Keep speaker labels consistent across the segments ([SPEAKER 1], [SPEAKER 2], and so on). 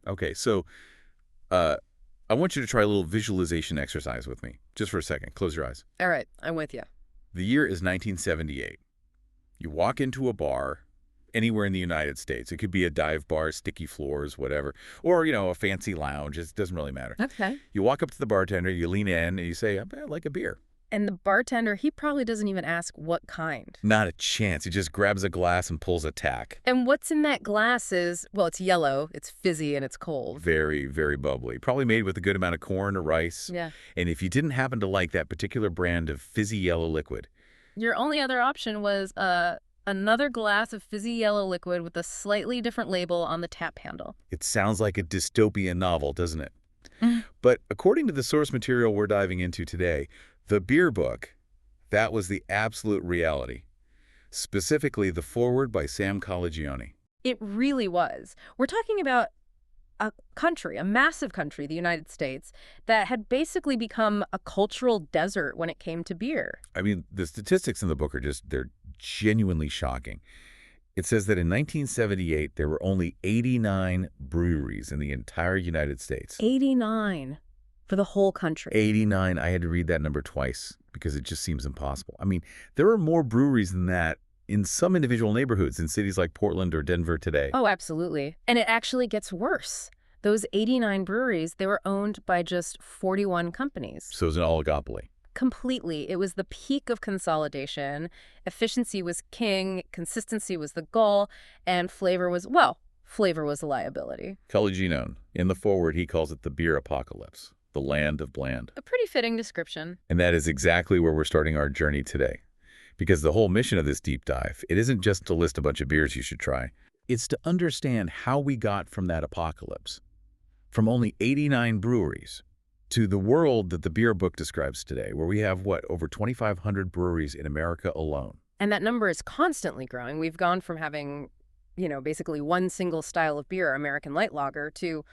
[SPEAKER 1] Okay, so uh, I want you to try a little visualization exercise with me. Just for a second. Close your eyes.
[SPEAKER 2] All right, I'm with you.
[SPEAKER 1] The year is 1978. You walk into a bar anywhere in the United States. It could be a dive bar, sticky floors, whatever, or, a fancy lounge. It doesn't really matter.
[SPEAKER 2] Okay.
[SPEAKER 1] You walk up to the bartender, you lean in, and you say, I'd like a beer.
[SPEAKER 2] And the bartender, he probably doesn't even ask what kind.
[SPEAKER 1] Not a chance. He just grabs a glass and pulls a tack.
[SPEAKER 2] And what's in that glass is, well, it's yellow, it's fizzy, and it's cold.
[SPEAKER 1] Very, very bubbly. Probably made with a good amount of corn or rice.
[SPEAKER 2] Yeah.
[SPEAKER 1] And if you didn't happen to like that particular brand of fizzy yellow liquid,
[SPEAKER 2] Your only other option was another glass of fizzy yellow liquid with a slightly different label on the tap handle.
[SPEAKER 1] it sounds like a dystopian novel, doesn't it?
[SPEAKER 2] Mhm.
[SPEAKER 1] But according to the source material we're diving into today, the beer book, that was the absolute reality. Specifically, the foreword by Sam Calagione.
[SPEAKER 2] It really was. We're talking about a country, a massive country, the United States, that had basically become a cultural desert when it came to beer.
[SPEAKER 1] I mean, the statistics in the book they're genuinely shocking. It says that in 1978, there were only 89 breweries in the entire United States.
[SPEAKER 2] 89 for the whole country.
[SPEAKER 1] 89. I had to read that number twice because it just seems impossible. I mean, there are more breweries than that in some individual neighborhoods in cities like Portland or Denver today.
[SPEAKER 2] Oh, absolutely. And it actually gets worse. Those 89 breweries, they were owned by just 41 companies.
[SPEAKER 1] So it's an oligopoly.
[SPEAKER 2] Completely. It was the peak of consolidation. Efficiency was king, consistency was the goal, and flavor was a liability.
[SPEAKER 1] Calagione, in the foreword, he calls it the beer apocalypse, the land of bland.
[SPEAKER 2] A pretty fitting description.
[SPEAKER 1] And that is exactly where we're starting our journey today. Because the whole mission of this deep dive, it isn't just to list a bunch of beers you should try. It's to understand how we got from that apocalypse, from only 89 breweries, to the world that the beer book describes today, where we have, over 2,500 breweries in America alone.
[SPEAKER 2] And that number is constantly growing. We've gone from having, basically one single style of beer, American light lager, to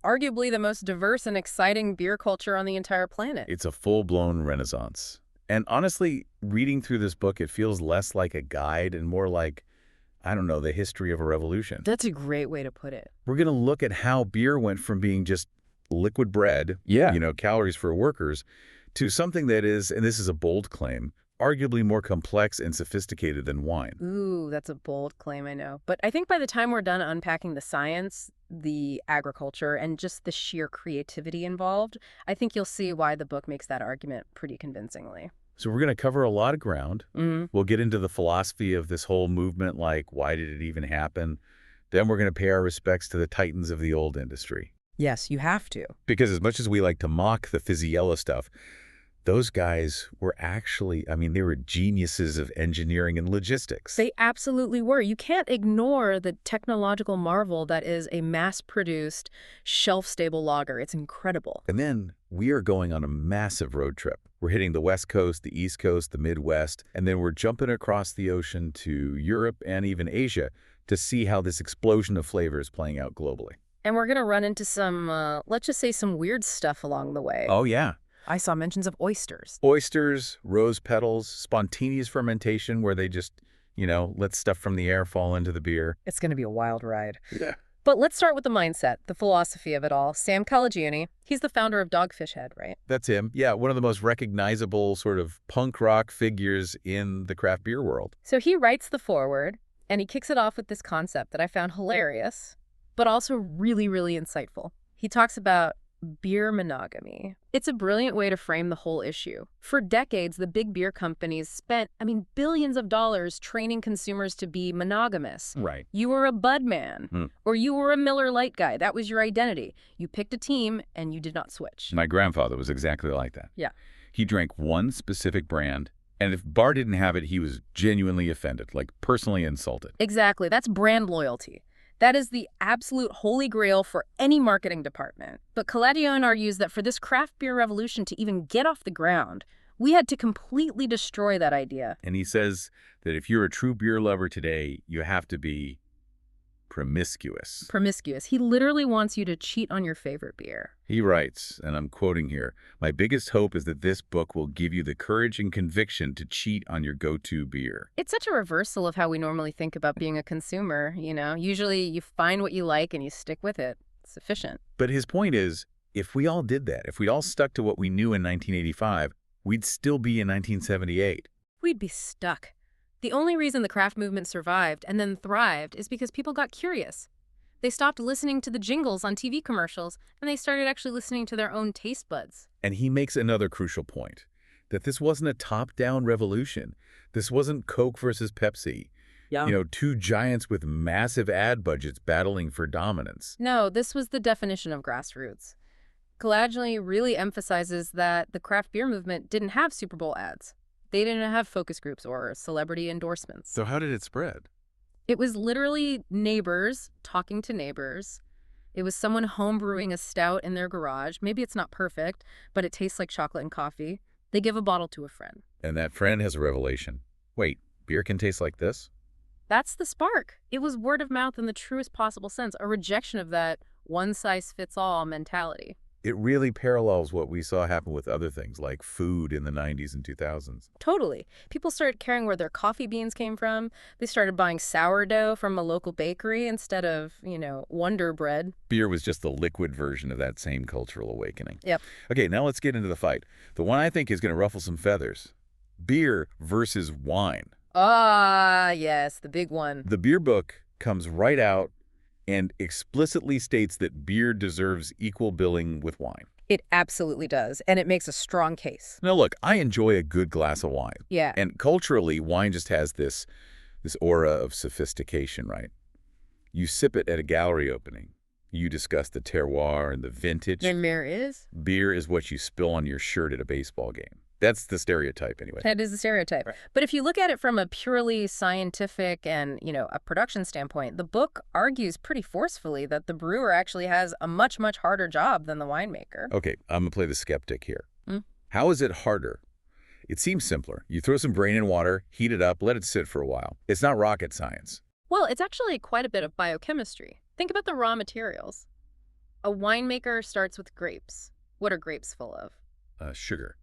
[SPEAKER 2] arguably the most diverse and exciting beer culture on the entire planet.
[SPEAKER 1] It's a full-blown renaissance. And honestly, reading through this book, it feels less like a guide and more like, the history of a revolution.
[SPEAKER 2] That's a great way to put it.
[SPEAKER 1] We're going to look at how beer went from being just liquid bread, calories for workers, to something that is, and this is a bold claim, arguably more complex and sophisticated than wine.
[SPEAKER 2] Ooh, that's a bold claim, I know. But I think by the time we're done unpacking the science, the agriculture, and just the sheer creativity involved, I think you'll see why the book makes that argument pretty convincingly.
[SPEAKER 1] So we're going to cover a lot of ground.
[SPEAKER 2] Mm-hmm.
[SPEAKER 1] We'll get into the philosophy of this whole movement, like why did it even happen? Then we're going to pay our respects to the titans of the old industry.
[SPEAKER 2] Yes, you have to.
[SPEAKER 1] Because as much as we like to mock the fizzy yellow stuff, those guys were actually, they were geniuses of engineering and logistics.
[SPEAKER 2] They absolutely were. You can't ignore the technological marvel that is a mass-produced, shelf-stable lager. It's incredible.
[SPEAKER 1] And then we are going on a massive road trip. We're hitting the West Coast, the East Coast, the Midwest, and then we're jumping across the ocean to Europe and even Asia to see how this explosion of flavor is playing out globally.
[SPEAKER 2] And we're going to run into some, let's just say some weird stuff along the way.
[SPEAKER 1] Oh, yeah.
[SPEAKER 2] I saw mentions of oysters.
[SPEAKER 1] Oysters, rose petals, spontaneous fermentation where they just, let stuff from the air fall into the beer.
[SPEAKER 2] It's going to be a wild ride.
[SPEAKER 1] Yeah.
[SPEAKER 2] But let's start with the mindset, the philosophy of it all. Sam Calagione, he's the founder of Dogfish Head, right?
[SPEAKER 1] That's him. Yeah, one of the most recognizable sort of punk rock figures in the craft beer world.
[SPEAKER 2] So he writes the foreword, and he kicks it off with this concept that I found hilarious, but also really, really insightful. He talks about beer monogamy. It's a brilliant way to frame the whole issue. For decades, the big beer companies spent, billions of dollars training consumers to be monogamous.
[SPEAKER 1] Right.
[SPEAKER 2] You were a Bud man, or you were a Miller Lite guy. That was your identity. You picked a team, and you did not switch.
[SPEAKER 1] My grandfather was exactly like that.
[SPEAKER 2] Yeah.
[SPEAKER 1] He drank one specific brand, and if Bar didn't have it, he was genuinely offended, like personally insulted.
[SPEAKER 2] Exactly. That's brand loyalty. That is the absolute holy grail for any marketing department. But Calagione argues that for this craft beer revolution to even get off the ground, we had to completely destroy that idea.
[SPEAKER 1] And he says that if you're a true beer lover today, you have to be promiscuous.
[SPEAKER 2] Promiscuous. He literally wants you to cheat on your favorite beer.
[SPEAKER 1] He writes, and I'm quoting here, "My biggest hope is that this book will give you the courage and conviction to cheat on your go-to beer."
[SPEAKER 2] It's such a reversal of how we normally think about being a consumer, you know? Usually you find what you like and you stick with it. It's sufficient.
[SPEAKER 1] But his point is, if we all did that, if we all stuck to what we knew in 1985, we'd still be in 1978.
[SPEAKER 2] We'd be stuck. The only reason the craft movement survived and then thrived is because people got curious. They stopped listening to the jingles on TV commercials, and they started actually listening to their own taste buds.
[SPEAKER 1] And he makes another crucial point, that this wasn't a top-down revolution. This wasn't Coke versus Pepsi.
[SPEAKER 2] Yeah.
[SPEAKER 1] Two giants with massive ad budgets battling for dominance.
[SPEAKER 2] No, this was the definition of grassroots. Kalajny really emphasizes that the craft beer movement didn't have Super Bowl ads. They didn't have focus groups or celebrity endorsements.
[SPEAKER 1] So how did it spread?
[SPEAKER 2] It was literally neighbors talking to neighbors. It was someone home brewing a stout in their garage. Maybe it's not perfect, but it tastes like chocolate and coffee. They give a bottle to a friend.
[SPEAKER 1] And that friend has a revelation. Wait, beer can taste like this?
[SPEAKER 2] That's the spark. It was word of mouth in the truest possible sense, a rejection of that one-size-fits-all mentality.
[SPEAKER 1] It really parallels what we saw happen with other things like food in the 90s and 2000s.
[SPEAKER 2] Totally. People started caring where their coffee beans came from. They started buying sourdough from a local bakery instead of, Wonder Bread.
[SPEAKER 1] Beer was just the liquid version of that same cultural awakening.
[SPEAKER 2] Yep.
[SPEAKER 1] Okay, now let's get into the fight. The one I think is going to ruffle some feathers. Beer versus wine.
[SPEAKER 2] Ah, yes, the big one.
[SPEAKER 1] The beer book comes right out and explicitly states that beer deserves equal billing with wine.
[SPEAKER 2] It absolutely does, and it makes a strong case.
[SPEAKER 1] Now look, I enjoy a good glass of wine.
[SPEAKER 2] Yeah.
[SPEAKER 1] And culturally, wine just has this aura of sophistication, right? You sip it at a gallery opening. You discuss the terroir and the vintage.
[SPEAKER 2] Then beer is?
[SPEAKER 1] Beer is what you spill on your shirt at a baseball game. That's the stereotype anyway.
[SPEAKER 2] That is the stereotype. Right. But if you look at it from a purely scientific and, a production standpoint, the book argues pretty forcefully that the brewer actually has a much, much harder job than the winemaker.
[SPEAKER 1] Okay, I'm going to play the skeptic here. How is it harder? It seems simpler. You throw some grain in water, heat it up, let it sit for a while. It's not rocket science.
[SPEAKER 2] Well, it's actually quite a bit of biochemistry. Think about the raw materials. A winemaker starts with grapes. What are grapes full of?
[SPEAKER 1] Sugar.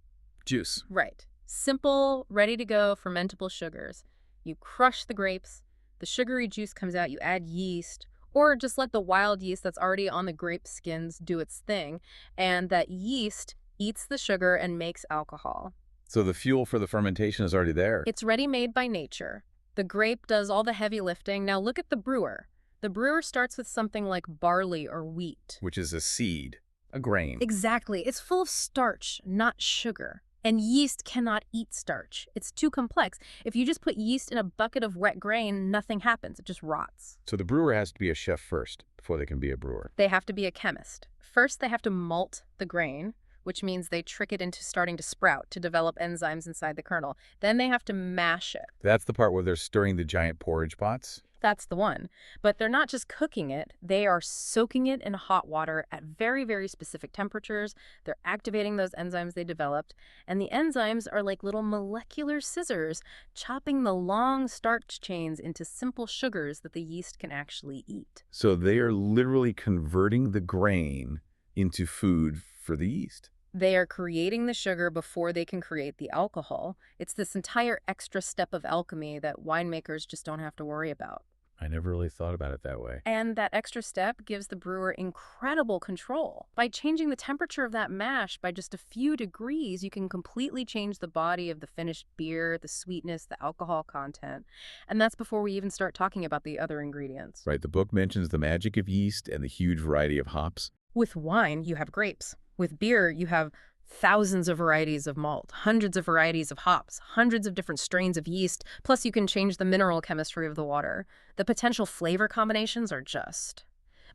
[SPEAKER 1] Juice.
[SPEAKER 2] Right. Simple, ready-to-go, fermentable sugars. You crush the grapes, the sugary juice comes out, you add yeast, or just let the wild yeast that's already on the grape skins do its thing, and that yeast eats the sugar and makes alcohol.
[SPEAKER 1] So the fuel for the fermentation is already there.
[SPEAKER 2] It's ready-made by nature. The grape does all the heavy lifting. Now look at the brewer. The brewer starts with something like barley or wheat.
[SPEAKER 1] Which is a seed, a grain.
[SPEAKER 2] Exactly. It's full of starch, not sugar. And yeast cannot eat starch. It's too complex. If you just put yeast in a bucket of wet grain, nothing happens. It just rots.
[SPEAKER 1] So the brewer has to be a chef first before they can be a brewer.
[SPEAKER 2] They have to be a chemist. First, they have to malt the grain, which means they trick it into starting to sprout to develop enzymes inside the kernel. Then they have to mash it.
[SPEAKER 1] That's the part where they're stirring the giant porridge pots?
[SPEAKER 2] That's the one. But they're not just cooking it. They are soaking it in hot water at very, very specific temperatures. They're activating those enzymes they developed. And the enzymes are like little molecular scissors, chopping the long starch chains into simple sugars that the yeast can actually eat.
[SPEAKER 1] So they are literally converting the grain into food for the yeast.
[SPEAKER 2] They are creating the sugar before they can create the alcohol. It's this entire extra step of alchemy that winemakers just don't have to worry about.
[SPEAKER 1] I never really thought about it that way.
[SPEAKER 2] And that extra step gives the brewer incredible control. By changing the temperature of that mash by just a few degrees, you can completely change the body of the finished beer, the sweetness, the alcohol content. And that's before we even start talking about the other ingredients.
[SPEAKER 1] Right, the book mentions the magic of yeast and the huge variety of hops.
[SPEAKER 2] With wine, you have grapes. With beer, you have thousands of varieties of malt, hundreds of varieties of hops, hundreds of different strains of yeast, plus you can change the mineral chemistry of the water. The potential flavor combinations are just...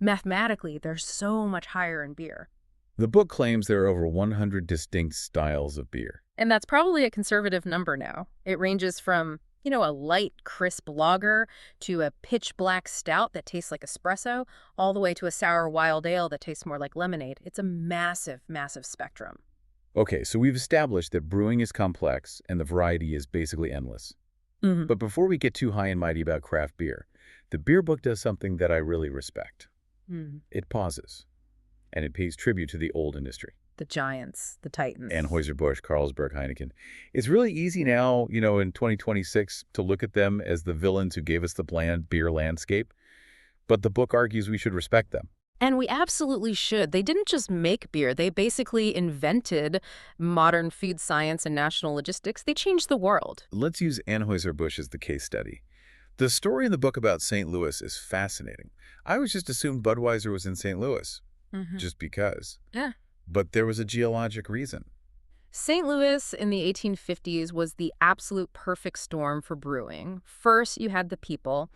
[SPEAKER 2] mathematically, they're so much higher in beer.
[SPEAKER 1] The book claims there are over 100 distinct styles of beer.
[SPEAKER 2] And that's probably a conservative number now. It ranges from, a light, crisp lager to a pitch black stout that tastes like espresso, all the way to a sour wild ale that tastes more like lemonade. It's a massive, massive spectrum.
[SPEAKER 1] Okay, so we've established that brewing is complex and the variety is basically endless. But before we get too high and mighty about craft beer, The beer book does something that I really respect.
[SPEAKER 2] Hmm.
[SPEAKER 1] It pauses, and it pays tribute to the old industry.
[SPEAKER 2] The giants, the titans.
[SPEAKER 1] Anheuser-Busch, Carlsberg, Heineken. It's really easy now, in 2026 to look at them as the villains who gave us the bland beer landscape, but the book argues we should respect them.
[SPEAKER 2] And we absolutely should. They didn't just make beer. They basically invented modern food science and national logistics. They changed the world.
[SPEAKER 1] Let's use Anheuser-Busch as the case study. The story in the book about St. Louis is fascinating. I always just assumed Budweiser was in St. Louis, just because.
[SPEAKER 2] Yeah.
[SPEAKER 1] But there was a geologic reason.
[SPEAKER 2] St. Louis in the 1850s was the absolute perfect storm for brewing. First, you had the people.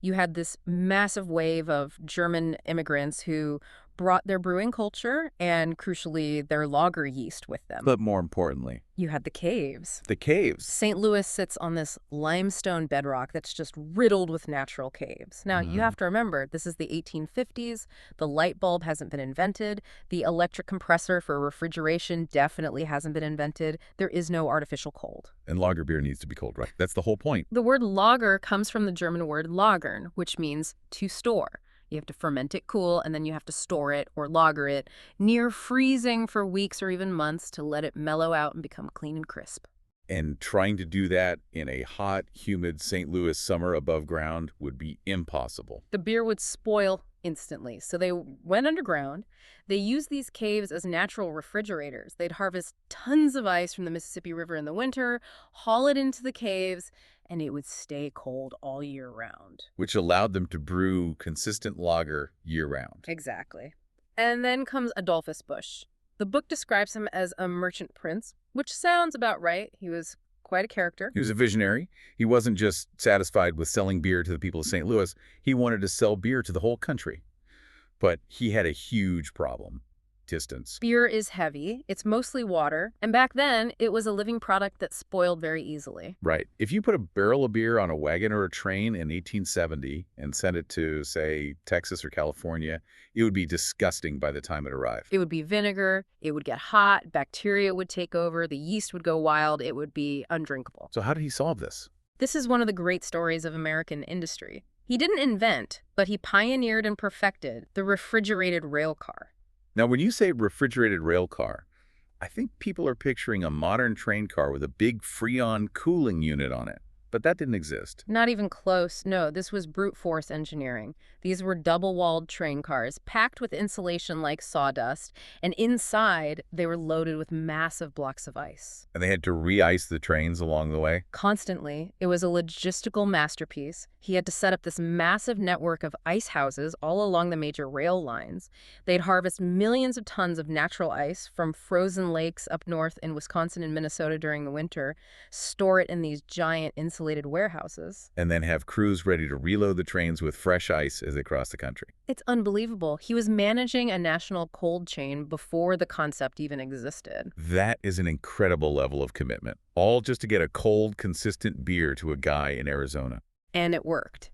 [SPEAKER 2] You had this massive wave of German immigrants who brought their brewing culture and, crucially, their lager yeast with them.
[SPEAKER 1] But more importantly,
[SPEAKER 2] You had the caves.
[SPEAKER 1] the caves.
[SPEAKER 2] St. Louis sits on this limestone bedrock that's just riddled with natural caves. Now, you have to remember, this is the 1850s. The light bulb hasn't been invented. The electric compressor for refrigeration definitely hasn't been invented. There is no artificial cold.
[SPEAKER 1] And lager beer needs to be cold, right? That's the whole point.
[SPEAKER 2] The word lager comes from the German word lagern, which means to store. You have to ferment it cool, and then you have to store it or lager it near freezing for weeks or even months to let it mellow out and become clean and crisp.
[SPEAKER 1] And trying to do that in a hot, humid St. Louis summer above ground would be impossible.
[SPEAKER 2] The beer would spoil instantly. So they went underground. They used these caves as natural refrigerators. They'd harvest tons of ice from the Mississippi River in the winter, haul it into the caves, and it would stay cold all year round.
[SPEAKER 1] Which allowed them to brew consistent lager year-round.
[SPEAKER 2] Exactly. And then comes Adolphus Busch. The book describes him as a merchant prince, which sounds about right. He was quite a character.
[SPEAKER 1] He was a visionary. He wasn't just satisfied with selling beer to the people of St. Louis. He wanted to sell beer to the whole country. But he had a huge problem: distance.
[SPEAKER 2] Beer is heavy. It's mostly water. And back then, it was a living product that spoiled very easily.
[SPEAKER 1] Right. If you put a barrel of beer on a wagon or a train in 1870 and sent it to, say, Texas or California, it would be disgusting by the time it arrived.
[SPEAKER 2] It would be vinegar. It would get hot. Bacteria would take over. The yeast would go wild. It would be undrinkable.
[SPEAKER 1] So how did he solve this?
[SPEAKER 2] This is one of the great stories of American industry. He didn't invent, but he pioneered and perfected the refrigerated rail car.
[SPEAKER 1] Now, when you say refrigerated rail car, I think people are picturing a modern train car with a big Freon cooling unit on it. But that didn't exist.
[SPEAKER 2] Not even close. No, this was brute force engineering. These were double-walled train cars, packed with insulation like sawdust, and inside they were loaded with massive blocks of ice.
[SPEAKER 1] And they had to re-ice the trains along the way.
[SPEAKER 2] Constantly. It was a logistical masterpiece. He had to set up this massive network of ice houses all along the major rail lines. They'd harvest millions of tons of natural ice from frozen lakes up north in Wisconsin and Minnesota during the winter, store it in these giant insulated warehouses.
[SPEAKER 1] And then have crews ready to reload the trains with fresh ice as they cross the country.
[SPEAKER 2] It's unbelievable. He was managing a national cold chain before the concept even existed.
[SPEAKER 1] That is an incredible level of commitment, all just to get a cold, consistent beer to a guy in Arizona.
[SPEAKER 2] And it worked.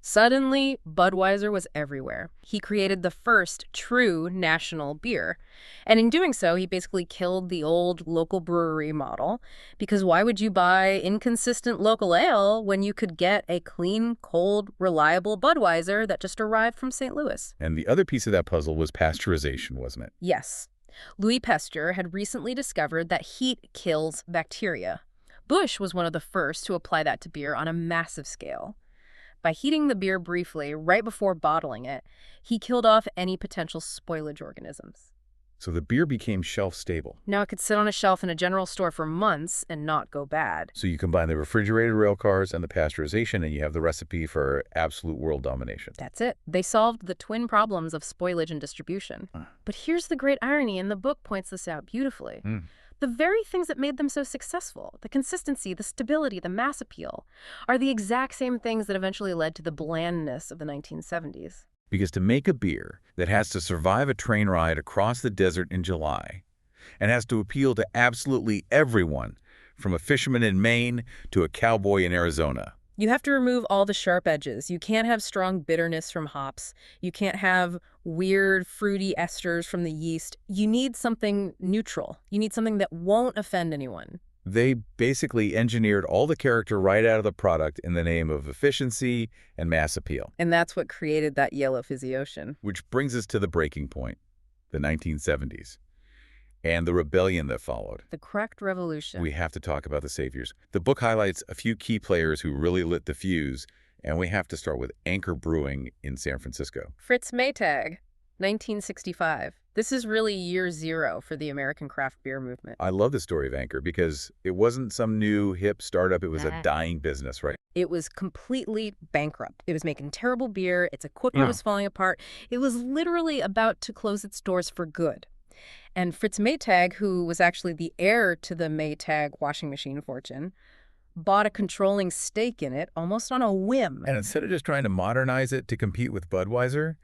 [SPEAKER 2] Suddenly, Budweiser was everywhere. He created the first true national beer. And in doing so, he basically killed the old local brewery model. Because why would you buy inconsistent local ale when you could get a clean, cold, reliable Budweiser that just arrived from St. Louis?
[SPEAKER 1] And the other piece of that puzzle was pasteurization, wasn't it?
[SPEAKER 2] Yes. Louis Pasteur had recently discovered that heat kills bacteria. Busch was one of the first to apply that to beer on a massive scale. By heating the beer briefly right before bottling it, he killed off any potential spoilage organisms.
[SPEAKER 1] So the beer became shelf-stable.
[SPEAKER 2] Now it could sit on a shelf in a general store for months and not go bad.
[SPEAKER 1] So you combine the refrigerated rail cars and the pasteurization, and you have the recipe for absolute world domination.
[SPEAKER 2] That's it. They solved the twin problems of spoilage and distribution. But here's the great irony, and the book points this out beautifully. The very things that made them so successful, the consistency, the stability, the mass appeal, are the exact same things that eventually led to the blandness of the 1970s.
[SPEAKER 1] Because to make a beer that has to survive a train ride across the desert in July and has to appeal to absolutely everyone, from a fisherman in Maine to a cowboy in Arizona.
[SPEAKER 2] You have to remove all the sharp edges. You can't have strong bitterness from hops. You can't have weird, fruity esters from the yeast. You need something neutral. You need something that won't offend anyone.
[SPEAKER 1] They basically engineered all the character right out of the product in the name of efficiency and mass appeal.
[SPEAKER 2] And that's what created that yellow fizzy ocean.
[SPEAKER 1] Which brings us to the breaking point, the 1970s, and the rebellion that followed.
[SPEAKER 2] The cracked revolution.
[SPEAKER 1] We have to talk about the saviors. The book highlights a few key players who really lit the fuse, and we have to start with Anchor Brewing in San Francisco.
[SPEAKER 2] Fritz Maytag, 1965. This is really year zero for the American craft beer movement.
[SPEAKER 1] I love the story of Anchor because it wasn't some new hip startup. It was a dying business, right?
[SPEAKER 2] It was completely bankrupt. It was making terrible beer. Its equipment was falling apart. It was literally about to close its doors for good. And Fritz Maytag, who was actually the heir to the Maytag washing machine fortune, bought a controlling stake in it almost on a whim.
[SPEAKER 1] And instead of just trying to modernize it to compete with Budweiser,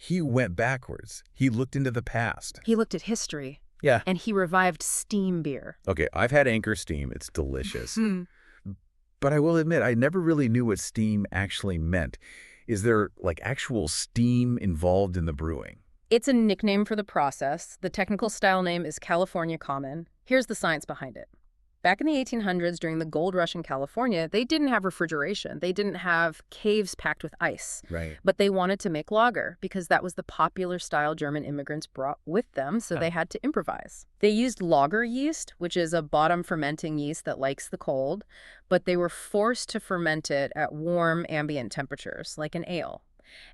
[SPEAKER 1] he went backwards. He looked into the past.
[SPEAKER 2] He looked at history.
[SPEAKER 1] Yeah.
[SPEAKER 2] And he revived steam beer.
[SPEAKER 1] Okay, I've had Anchor Steam. It's delicious. But I will admit, I never really knew what steam actually meant. Is there, like, actual steam involved in the brewing?
[SPEAKER 2] It's a nickname for the process. The technical style name is California Common. Here's the science behind it. Back in the 1800s, during the gold rush in California, they didn't have refrigeration. They didn't have caves packed with ice.
[SPEAKER 1] Right.
[SPEAKER 2] But they wanted to make lager because that was the popular style German immigrants brought with them, so they had to improvise. They used lager yeast, which is a bottom fermenting yeast that likes the cold, but they were forced to ferment it at warm ambient temperatures, like an ale.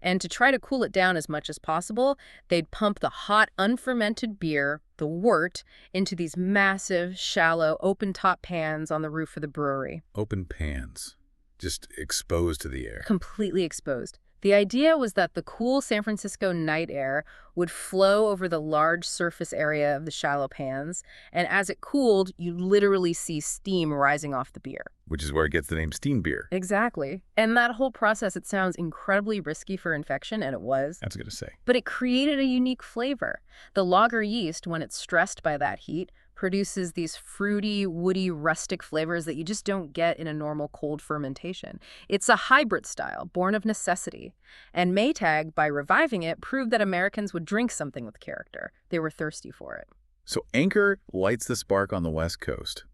[SPEAKER 2] And to try to cool it down as much as possible, they'd pump the hot, unfermented beer, the wort, into these massive, shallow, open-top pans on the roof of the brewery.
[SPEAKER 1] Open pans, just exposed to the air.
[SPEAKER 2] Completely exposed. The idea was that the cool San Francisco night air would flow over the large surface area of the shallow pans, and as it cooled, you'd literally see steam rising off the beer.
[SPEAKER 1] Which is where it gets the name steam beer.
[SPEAKER 2] Exactly. And that whole process, it sounds incredibly risky for infection, and it was.
[SPEAKER 1] That's good to say.
[SPEAKER 2] But it created a unique flavor. The lager yeast, when it's stressed by that heat, produces these fruity, woody, rustic flavors that you just don't get in a normal cold fermentation. It's a hybrid style, born of necessity. And Maytag, by reviving it, proved that Americans would drink something with character. They were thirsty for it.
[SPEAKER 1] So Anchor lights the spark on the West Coast.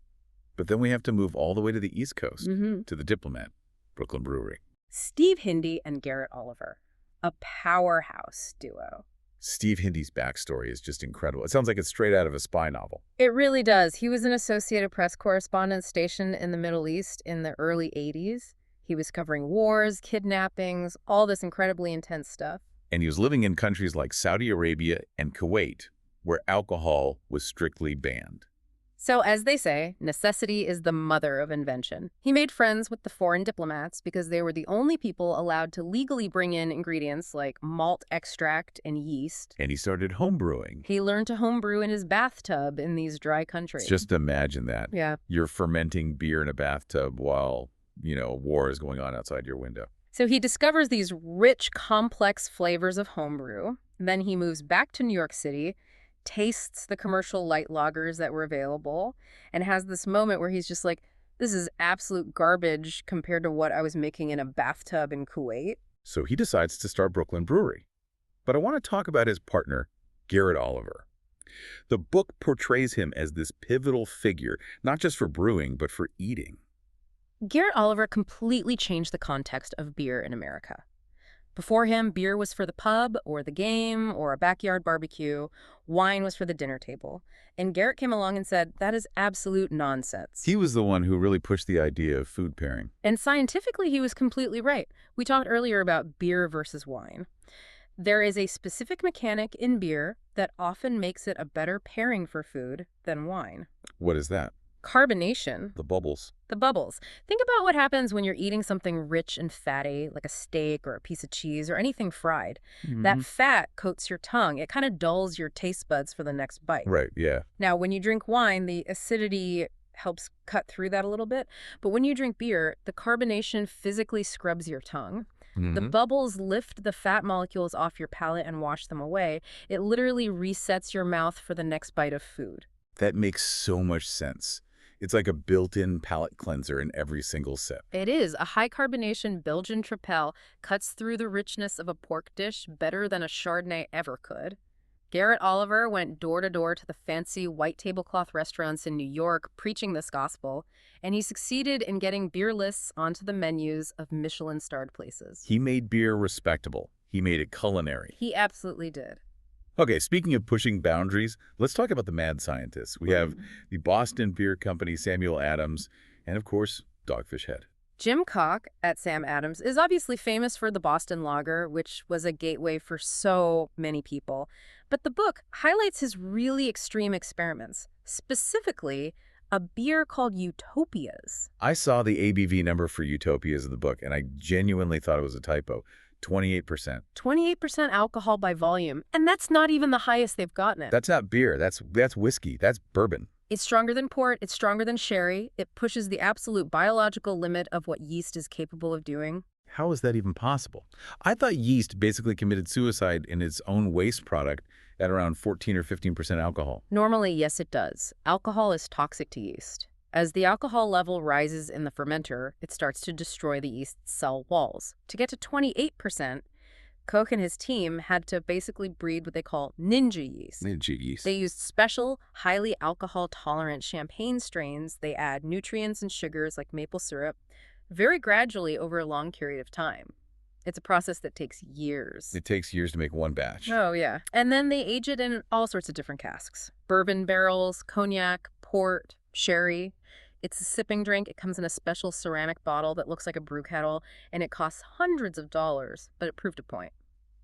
[SPEAKER 1] But then we have to move all the way to the East Coast, to the Diplomat, Brooklyn Brewery.
[SPEAKER 2] Steve Hindy and Garrett Oliver, a powerhouse duo.
[SPEAKER 1] Steve Hindy's backstory is just incredible. It sounds like it's straight out of a spy novel.
[SPEAKER 2] It really does. He was an Associated Press correspondent stationed in the Middle East in the early 80s. He was covering wars, kidnappings, all this incredibly intense stuff.
[SPEAKER 1] And he was living in countries like Saudi Arabia and Kuwait, where alcohol was strictly banned.
[SPEAKER 2] So, as they say, necessity is the mother of invention. He made friends with the foreign diplomats because they were the only people allowed to legally bring in ingredients like malt extract and yeast.
[SPEAKER 1] And he started homebrewing.
[SPEAKER 2] He learned to homebrew in his bathtub in these dry countries.
[SPEAKER 1] Just imagine that.
[SPEAKER 2] Yeah.
[SPEAKER 1] You're fermenting beer in a bathtub while, a war is going on outside your window.
[SPEAKER 2] So he discovers these rich, complex flavors of homebrew. Then he moves back to New York City, tastes the commercial light lagers that were available, and has this moment where he's just like, this is absolute garbage compared to what I was making in a bathtub in Kuwait.
[SPEAKER 1] So he decides to start Brooklyn Brewery. But I want to talk about his partner, Garrett Oliver. The book portrays him as this pivotal figure, not just for brewing, but for eating.
[SPEAKER 2] Garrett Oliver completely changed the context of beer in America. Before him, beer was for the pub or the game or a backyard barbecue. Wine was for the dinner table. And Garrett came along and said, that is absolute nonsense.
[SPEAKER 1] He was the one who really pushed the idea of food pairing.
[SPEAKER 2] And scientifically, he was completely right. We talked earlier about beer versus wine. There is a specific mechanic in beer that often makes it a better pairing for food than wine.
[SPEAKER 1] What is that?
[SPEAKER 2] Carbonation.
[SPEAKER 1] The bubbles.
[SPEAKER 2] The bubbles. Think about what happens when you're eating something rich and fatty, like a steak or a piece of cheese or anything fried. That fat coats your tongue. It kind of dulls your taste buds for the next bite.
[SPEAKER 1] Right, yeah.
[SPEAKER 2] Now, when you drink wine, the acidity helps cut through that a little bit. But when you drink beer, the carbonation physically scrubs your tongue. The bubbles lift the fat molecules off your palate and wash them away. It literally resets your mouth for the next bite of food.
[SPEAKER 1] That makes so much sense. It's like a built-in palate cleanser in every single sip.
[SPEAKER 2] It is. A high-carbonation Belgian Tripel cuts through the richness of a pork dish better than a Chardonnay ever could. Garrett Oliver went door to door to the fancy white tablecloth restaurants in New York preaching this gospel, and he succeeded in getting beer lists onto the menus of Michelin-starred places.
[SPEAKER 1] He made beer respectable. He made it culinary.
[SPEAKER 2] He absolutely did.
[SPEAKER 1] Okay, speaking of pushing boundaries, let's talk about the mad scientists. We have the Boston Beer Company, Samuel Adams, and of course, Dogfish Head.
[SPEAKER 2] Jim Koch at Sam Adams is obviously famous for the Boston Lager, which was a gateway for so many people. But the book highlights his really extreme experiments, specifically a beer called Utopias.
[SPEAKER 1] I saw the ABV number for Utopias in the book, and I genuinely thought it was a typo. 28%.
[SPEAKER 2] 28% alcohol by volume, and that's not even the highest they've gotten it.
[SPEAKER 1] That's not beer. That's whiskey. That's bourbon.
[SPEAKER 2] It's stronger than port, it's stronger than sherry, it pushes the absolute biological limit of what yeast is capable of doing.
[SPEAKER 1] How is that even possible? I thought yeast basically committed suicide in its own waste product at around 14 or 15% alcohol.
[SPEAKER 2] Normally, yes, it does. Alcohol is toxic to yeast. As the alcohol level rises in the fermenter, it starts to destroy the yeast's cell walls. To get to 28%, Koch and his team had to basically breed what they call ninja yeast.
[SPEAKER 1] Ninja yeast.
[SPEAKER 2] They used special, highly alcohol-tolerant champagne strains. They add nutrients and sugars like maple syrup very gradually over a long period of time. It's a process that takes years.
[SPEAKER 1] It takes years to make one batch.
[SPEAKER 2] Oh, yeah. And then they age it in all sorts of different casks. Bourbon barrels, cognac, port, sherry. It's a sipping drink. It comes in a special ceramic bottle that looks like a brew kettle, and it costs hundreds of dollars, but it proved a point.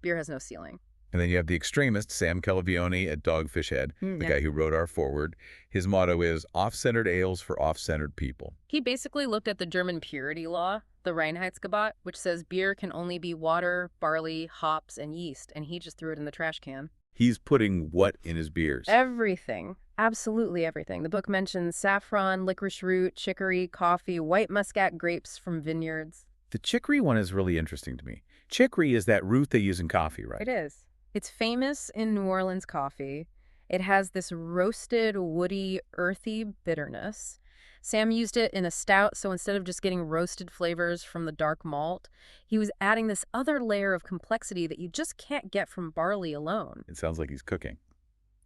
[SPEAKER 2] Beer has no ceiling.
[SPEAKER 1] And then you have the extremist, Sam Calavione at Dogfish Head, the
[SPEAKER 2] Yeah.
[SPEAKER 1] guy who wrote our foreword. His motto is, off-centered ales for off-centered people.
[SPEAKER 2] He basically looked at the German purity law, the Reinheitsgebot, which says beer can only be water, barley, hops, and yeast, and he just threw it in the trash can.
[SPEAKER 1] He's putting what in his beers?
[SPEAKER 2] Everything. Absolutely everything. The book mentions saffron, licorice root, chicory, coffee, white muscat grapes from vineyards.
[SPEAKER 1] The chicory one is really interesting to me. Chicory is that root they use in coffee, right?
[SPEAKER 2] It is. It's famous in New Orleans coffee. It has this roasted, woody, earthy bitterness. Sam used it in a stout, so instead of just getting roasted flavors from the dark malt, he was adding this other layer of complexity that you just can't get from barley alone.
[SPEAKER 1] It sounds like he's cooking,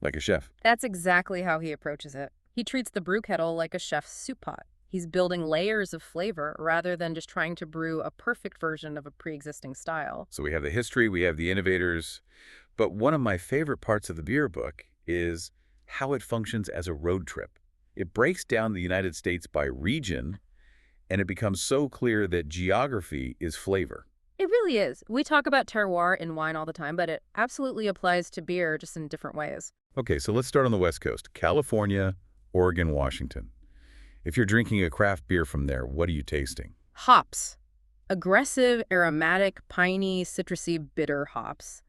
[SPEAKER 1] like a chef.
[SPEAKER 2] That's exactly how he approaches it. He treats the brew kettle like a chef's soup pot. He's building layers of flavor rather than just trying to brew a perfect version of a pre-existing style.
[SPEAKER 1] So we have the history, we have the innovators, but one of my favorite parts of the beer book is how it functions as a road trip. It breaks down the United States by region, and it becomes so clear that geography is flavor.
[SPEAKER 2] It really is. We talk about terroir in wine all the time, but it absolutely applies to beer just in different ways.
[SPEAKER 1] Okay, so let's start on the West Coast. California, Oregon, Washington. If you're drinking a craft beer from there, what are you tasting?
[SPEAKER 2] Hops. Aggressive, aromatic, piney, citrusy, bitter hops.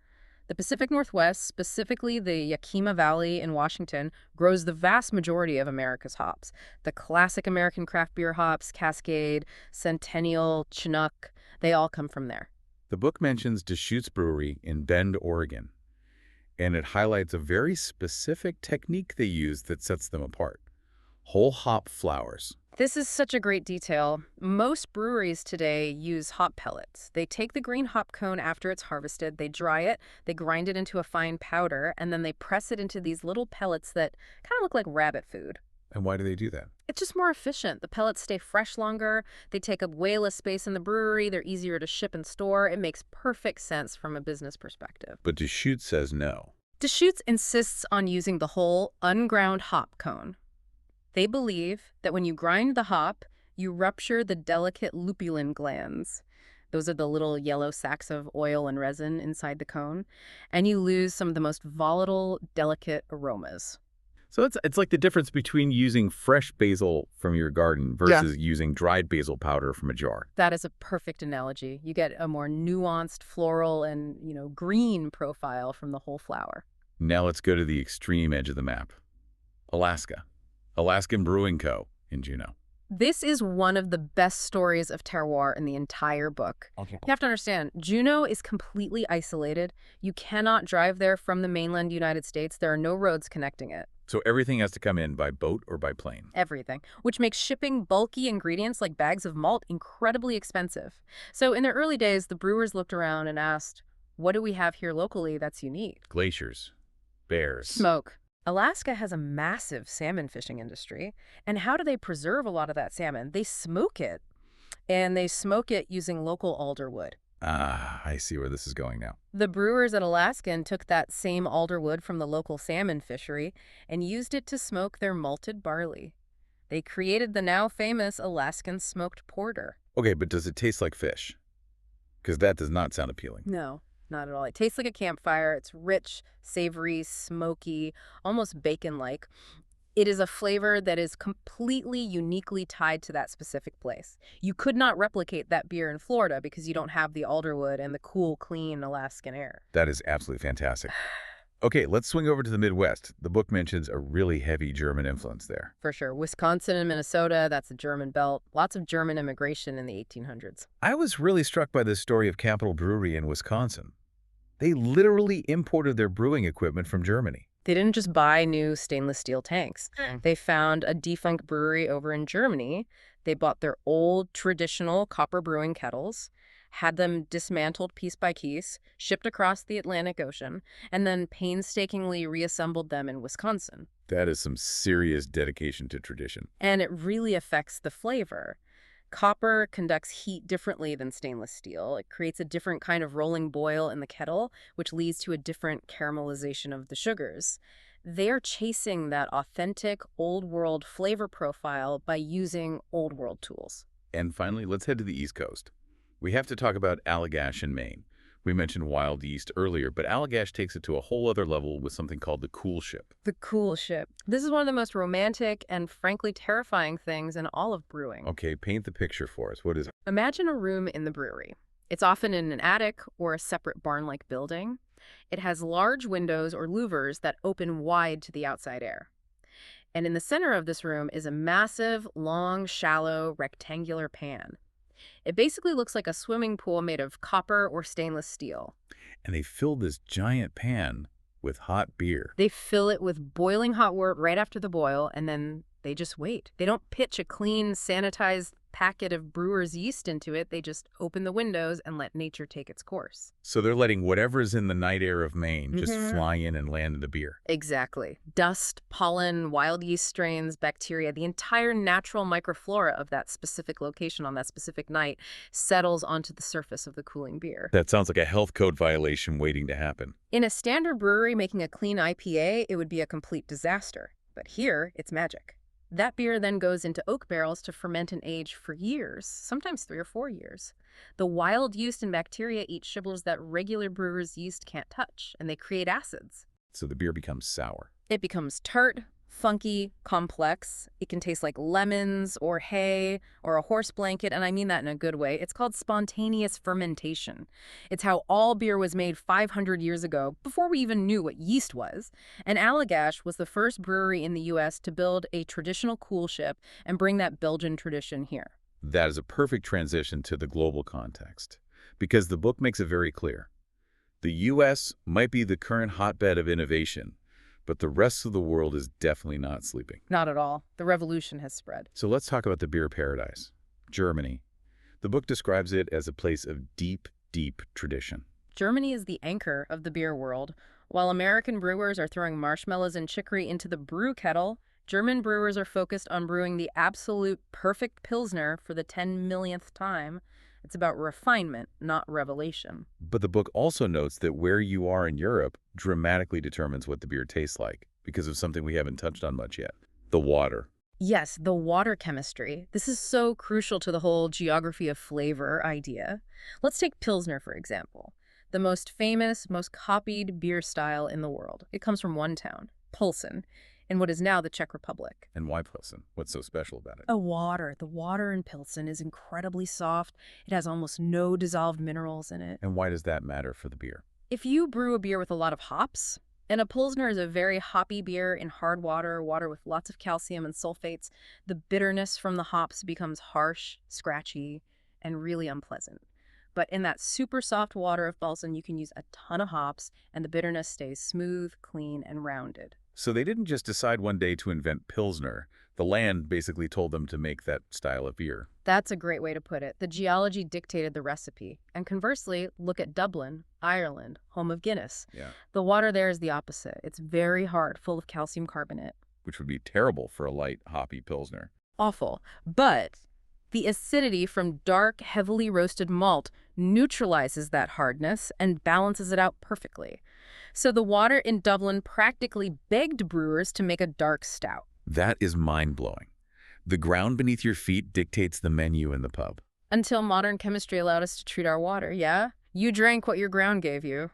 [SPEAKER 2] The Pacific Northwest, specifically the Yakima Valley in Washington, grows the vast majority of America's hops. The classic American craft beer hops, Cascade, Centennial, Chinook, they all come from there.
[SPEAKER 1] The book mentions Deschutes Brewery in Bend, Oregon, and it highlights a very specific technique they use that sets them apart. Whole hop flowers.
[SPEAKER 2] This is such a great detail. Most breweries today use hop pellets. They take the green hop cone after it's harvested, they dry it, they grind it into a fine powder, and then they press it into these little pellets that kind of look like rabbit food.
[SPEAKER 1] And why do they do that?
[SPEAKER 2] It's just more efficient. The pellets stay fresh longer, they take up way less space in the brewery, they're easier to ship and store. It makes perfect sense from a business perspective.
[SPEAKER 1] But Deschutes says no.
[SPEAKER 2] Deschutes insists on using the whole, unground hop cone. They believe that when you grind the hop, you rupture the delicate lupulin glands. Those are the little yellow sacs of oil and resin inside the cone, and you lose some of the most volatile, delicate aromas.
[SPEAKER 1] So it's like the difference between using fresh basil from your garden versus using dried basil powder from a jar.
[SPEAKER 2] That is a perfect analogy. You get a more nuanced floral and, green profile from the whole flower.
[SPEAKER 1] Now let's go to the extreme edge of the map. Alaska. Alaskan Brewing Co. in Juneau.
[SPEAKER 2] This is one of the best stories of terroir in the entire book.
[SPEAKER 1] Okay.
[SPEAKER 2] You have to understand, Juneau is completely isolated. You cannot drive there from the mainland United States. There are no roads connecting it.
[SPEAKER 1] So everything has to come in by boat or by plane.
[SPEAKER 2] Everything, which makes shipping bulky ingredients like bags of malt incredibly expensive. So in the early days, the brewers looked around and asked, what do we have here locally that's unique?
[SPEAKER 1] Glaciers. Bears.
[SPEAKER 2] Smoke. Alaska has a massive salmon fishing industry. And how do they preserve a lot of that salmon? They smoke it. And they smoke it using local alder wood.
[SPEAKER 1] Ah, I see where this is going now.
[SPEAKER 2] The brewers at Alaskan took that same alder wood from the local salmon fishery and used it to smoke their malted barley. They created the now famous Alaskan smoked porter.
[SPEAKER 1] Okay, but does it taste like fish? Because that does not sound appealing.
[SPEAKER 2] No, not at all. It tastes like a campfire. It's rich, savory, smoky, almost bacon-like. It is a flavor that is completely uniquely tied to that specific place. You could not replicate that beer in Florida because you don't have the alderwood and the cool, clean Alaskan air.
[SPEAKER 1] That is absolutely fantastic. Okay, let's swing over to the Midwest. The book mentions a really heavy German influence there.
[SPEAKER 2] For sure. Wisconsin and Minnesota, that's the German belt. Lots of German immigration in the 1800s.
[SPEAKER 1] I was really struck by this story of Capital Brewery in Wisconsin. They literally imported their brewing equipment from Germany.
[SPEAKER 2] They didn't just buy new stainless steel tanks. They found a defunct brewery over in Germany. They bought their old, traditional copper brewing kettles, had them dismantled piece by piece, shipped across the Atlantic Ocean, and then painstakingly reassembled them in Wisconsin.
[SPEAKER 1] That is some serious dedication to tradition.
[SPEAKER 2] And it really affects the flavor. Copper conducts heat differently than stainless steel. It creates a different kind of rolling boil in the kettle, which leads to a different caramelization of the sugars. They're chasing that authentic, old-world flavor profile by using old-world tools.
[SPEAKER 1] And finally, let's head to the East Coast. We have to talk about Allagash in Maine. We mentioned wild yeast earlier, but Allagash takes it to a whole other level with something called the cool ship.
[SPEAKER 2] The cool ship. This is one of the most romantic and frankly terrifying things in all of brewing.
[SPEAKER 1] Okay, paint the picture for us. What is it?
[SPEAKER 2] Imagine a room in the brewery. It's often in an attic or a separate barn-like building. It has large windows or louvers that open wide to the outside air. And in the center of this room is a massive, long, shallow, rectangular pan. It basically looks like a swimming pool made of copper or stainless steel.
[SPEAKER 1] And they fill this giant pan with hot beer.
[SPEAKER 2] They fill it with boiling hot wort right after the boil, and then they just wait. They don't pitch a clean, sanitized packet of brewer's yeast into it. They just open the windows and let nature take its course.
[SPEAKER 1] So they're letting whatever's in the night air of Maine just fly in and land in the beer.
[SPEAKER 2] Exactly. Dust, pollen, wild yeast strains, bacteria, the entire natural microflora of that specific location on that specific night settles onto the surface of the cooling beer.
[SPEAKER 1] That sounds like a health code violation waiting to happen.
[SPEAKER 2] In a standard brewery making a clean IPA, it would be a complete disaster. But here, it's magic. That beer then goes into oak barrels to ferment and age for years, sometimes 3 or 4 years. The wild yeast and bacteria eat sugars that regular brewer's yeast can't touch, and they create acids.
[SPEAKER 1] So the beer becomes sour.
[SPEAKER 2] It becomes tart, funky, complex. It can taste like lemons or hay or a horse blanket, and I mean that in a good way. It's called spontaneous fermentation. It's how all beer was made 500 years ago, before we even knew what yeast was. And Allagash was the first brewery in the U.S. to build a traditional cool ship and bring that Belgian tradition here.
[SPEAKER 1] That is a perfect transition to the global context, because the book makes it very clear. The U.S. might be the current hotbed of innovation, but the rest of the world is definitely not sleeping.
[SPEAKER 2] Not at all. The revolution has spread.
[SPEAKER 1] So let's talk about the beer paradise, Germany. The book describes it as a place of deep, deep tradition.
[SPEAKER 2] Germany is the anchor of the beer world. While American brewers are throwing marshmallows and chicory into the brew kettle, German brewers are focused on brewing the absolute perfect Pilsner for the 10 millionth time. It's about refinement, not revelation.
[SPEAKER 1] But the book also notes that where you are in Europe dramatically determines what the beer tastes like, because of something we haven't touched on much yet: the water.
[SPEAKER 2] Yes, the water chemistry. This is so crucial to the whole geography of flavor idea. Let's take Pilsner, for example. The most famous, most copied beer style in the world. It comes from one town, Pilsen, in what is now the Czech Republic.
[SPEAKER 1] And why Pilsen? What's so special about it?
[SPEAKER 2] The water in Pilsen is incredibly soft. It has almost no dissolved minerals in it.
[SPEAKER 1] And why does that matter for the beer?
[SPEAKER 2] If you brew a beer with a lot of hops, and a Pilsner is a very hoppy beer in hard water, water with lots of calcium and sulfates, the bitterness from the hops becomes harsh, scratchy, and really unpleasant. But in that super soft water of Pilsen, you can use a ton of hops, and the bitterness stays smooth, clean, and rounded.
[SPEAKER 1] So they didn't just decide one day to invent Pilsner. The land basically told them to make that style of beer.
[SPEAKER 2] That's a great way to put it. The geology dictated the recipe. And conversely, look at Dublin, Ireland, home of Guinness.
[SPEAKER 1] Yeah.
[SPEAKER 2] The water there is the opposite. It's very hard, full of calcium carbonate.
[SPEAKER 1] Which would be terrible for a light, hoppy Pilsner.
[SPEAKER 2] Awful. But the acidity from dark, heavily roasted malt neutralizes that hardness and balances it out perfectly. So the water in Dublin practically begged brewers to make a dark stout.
[SPEAKER 1] That is mind-blowing. The ground beneath your feet dictates the menu in the pub.
[SPEAKER 2] Until modern chemistry allowed us to treat our water, yeah? You drank what your ground gave you.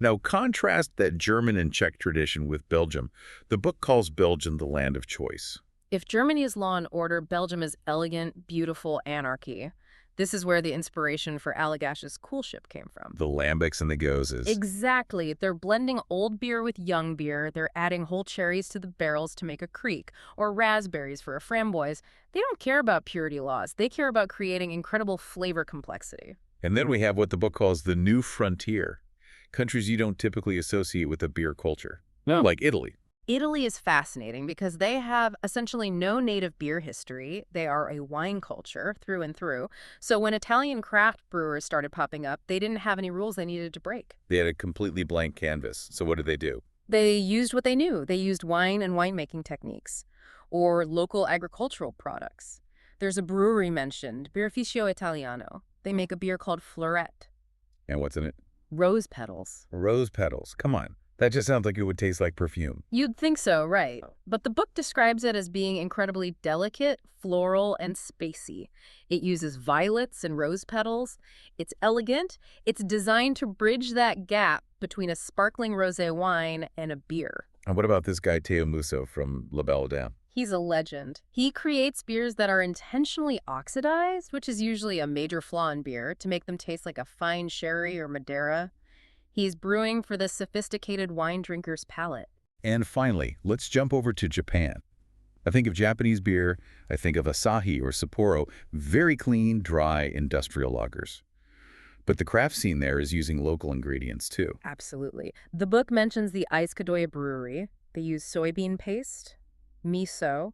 [SPEAKER 1] Now, contrast that German and Czech tradition with Belgium. The book calls Belgium the land of choice.
[SPEAKER 2] If Germany is law and order, Belgium is elegant, beautiful anarchy. This is where the inspiration for Allagash's coolship came from.
[SPEAKER 1] The lambics and the gozes.
[SPEAKER 2] Exactly. They're blending old beer with young beer. They're adding whole cherries to the barrels to make a kriek, or raspberries for a framboise. They don't care about purity laws. They care about creating incredible flavor complexity.
[SPEAKER 1] And then we have what the book calls the new frontier. Countries you don't typically associate with a beer culture. No. Like Italy.
[SPEAKER 2] Italy is fascinating because they have essentially no native beer history. They are a wine culture through and through. So when Italian craft brewers started popping up, they didn't have any rules they needed to break.
[SPEAKER 1] They had a completely blank canvas. So what did they do?
[SPEAKER 2] They used what they knew. They used wine and winemaking techniques or local agricultural products. There's a brewery mentioned, Birrificio Italiano. They make a beer called Fleurette.
[SPEAKER 1] And what's in it?
[SPEAKER 2] Rose petals.
[SPEAKER 1] Rose petals. Come on. That just sounds like it would taste like perfume.
[SPEAKER 2] You'd think so, right? But the book describes it as being incredibly delicate, floral, and spacey. It uses violets and rose petals. It's elegant. It's designed to bridge that gap between a sparkling rosé wine and a beer.
[SPEAKER 1] And what about this guy, Teo Musso from La Belle Dame?
[SPEAKER 2] He's a legend. He creates beers that are intentionally oxidized, which is usually a major flaw in beer, to make them taste like a fine sherry or Madeira. He's brewing for the sophisticated wine drinker's palate.
[SPEAKER 1] And finally, let's jump over to Japan. I think of Japanese beer, I think of Asahi or Sapporo, very clean, dry, industrial lagers. But the craft scene there is using local ingredients too.
[SPEAKER 2] Absolutely. The book mentions the Kadoya Brewery. They use soybean paste, miso,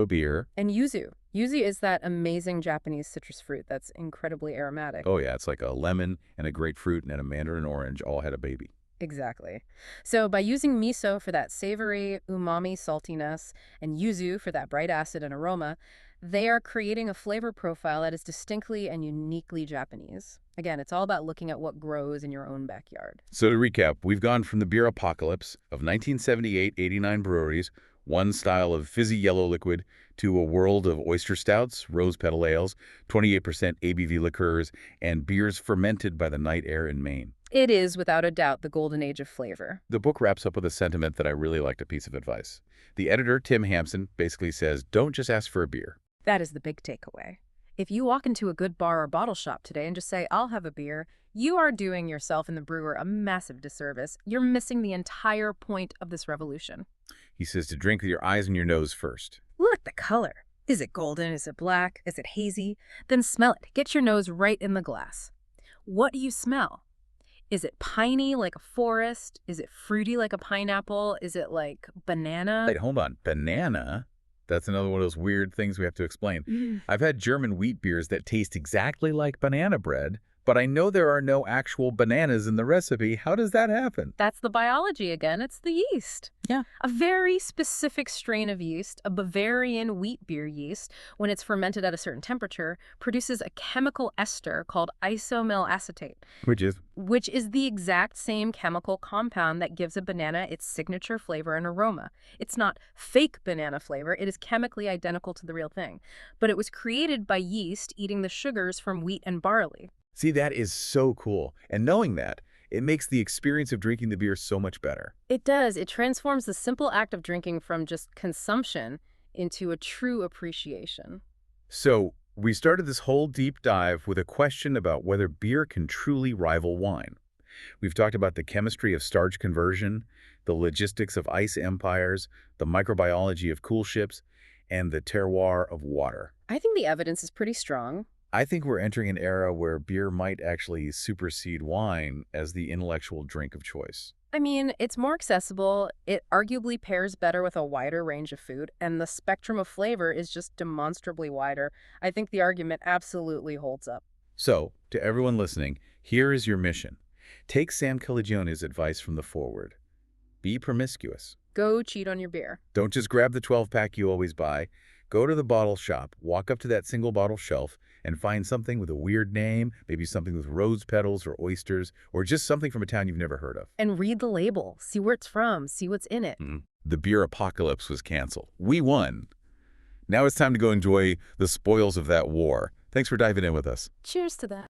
[SPEAKER 1] Beer.
[SPEAKER 2] and yuzu. Yuzu is that amazing Japanese citrus fruit that's incredibly aromatic.
[SPEAKER 1] Oh yeah, it's like a lemon and a grapefruit and a mandarin orange all had a baby.
[SPEAKER 2] Exactly. So by using miso for that savory, umami saltiness, and yuzu for that bright acid and aroma, they are creating a flavor profile that is distinctly and uniquely Japanese. Again, it's all about looking at what grows in your own backyard.
[SPEAKER 1] So to recap, we've gone from the beer apocalypse of 1978-89 breweries, one style of fizzy yellow liquid, to a world of oyster stouts, rose petal ales, 28% ABV liqueurs, and beers fermented by the night air in Maine.
[SPEAKER 2] It is, without a doubt, the golden age of flavor.
[SPEAKER 1] The book wraps up with a sentiment that I really liked, a piece of advice. The editor, Tim Hampson, basically says, don't just ask for a beer.
[SPEAKER 2] That is the big takeaway. If you walk into a good bar or bottle shop today and just say, I'll have a beer, you are doing yourself and the brewer a massive disservice. You're missing the entire point of this revolution.
[SPEAKER 1] He says to drink with your eyes and your nose first.
[SPEAKER 2] Look at the color. Is it golden? Is it black? Is it hazy? Then smell it. Get your nose right in the glass. What do you smell? Is it piney like a forest? Is it fruity like a pineapple? Is it like banana?
[SPEAKER 1] Wait, hold on. Banana? That's another one of those weird things we have to explain. I've had German wheat beers that taste exactly like banana bread, but I know there are no actual bananas in the recipe. How does that happen?
[SPEAKER 2] That's the biology again. It's the yeast.
[SPEAKER 1] Yeah.
[SPEAKER 2] A very specific strain of yeast, a Bavarian wheat beer yeast, when it's fermented at a certain temperature, produces a chemical ester called isomyl acetate, which is the exact same chemical compound that gives a banana its signature flavor and aroma. It's not fake banana flavor. It is chemically identical to the real thing. But it was created by yeast eating the sugars from wheat and barley.
[SPEAKER 1] See, that is so cool. And knowing that, it makes the experience of drinking the beer so much better.
[SPEAKER 2] It does. It transforms the simple act of drinking from just consumption into a true appreciation.
[SPEAKER 1] So, we started this whole deep dive with a question about whether beer can truly rival wine. We've talked about the chemistry of starch conversion, the logistics of ice empires, the microbiology of cool ships, and the terroir of water.
[SPEAKER 2] I think the evidence is pretty strong.
[SPEAKER 1] I think we're entering an era where beer might actually supersede wine as the intellectual drink of choice.
[SPEAKER 2] I mean, it's more accessible, it arguably pairs better with a wider range of food, and the spectrum of flavor is just demonstrably wider. I think the argument absolutely holds up.
[SPEAKER 1] So, to everyone listening, here is your mission. Take Sam Caligione's advice from the foreword. Be promiscuous.
[SPEAKER 2] Go cheat on your beer.
[SPEAKER 1] Don't just grab the 12-pack you always buy. Go to the bottle shop, walk up to that single bottle shelf, and find something with a weird name, maybe something with rose petals or oysters, or just something from a town you've never heard of.
[SPEAKER 2] And read the label, see where it's from, see what's in it.
[SPEAKER 1] The beer apocalypse was canceled. We won. Now it's time to go enjoy the spoils of that war. Thanks for diving in with us.
[SPEAKER 2] Cheers to that.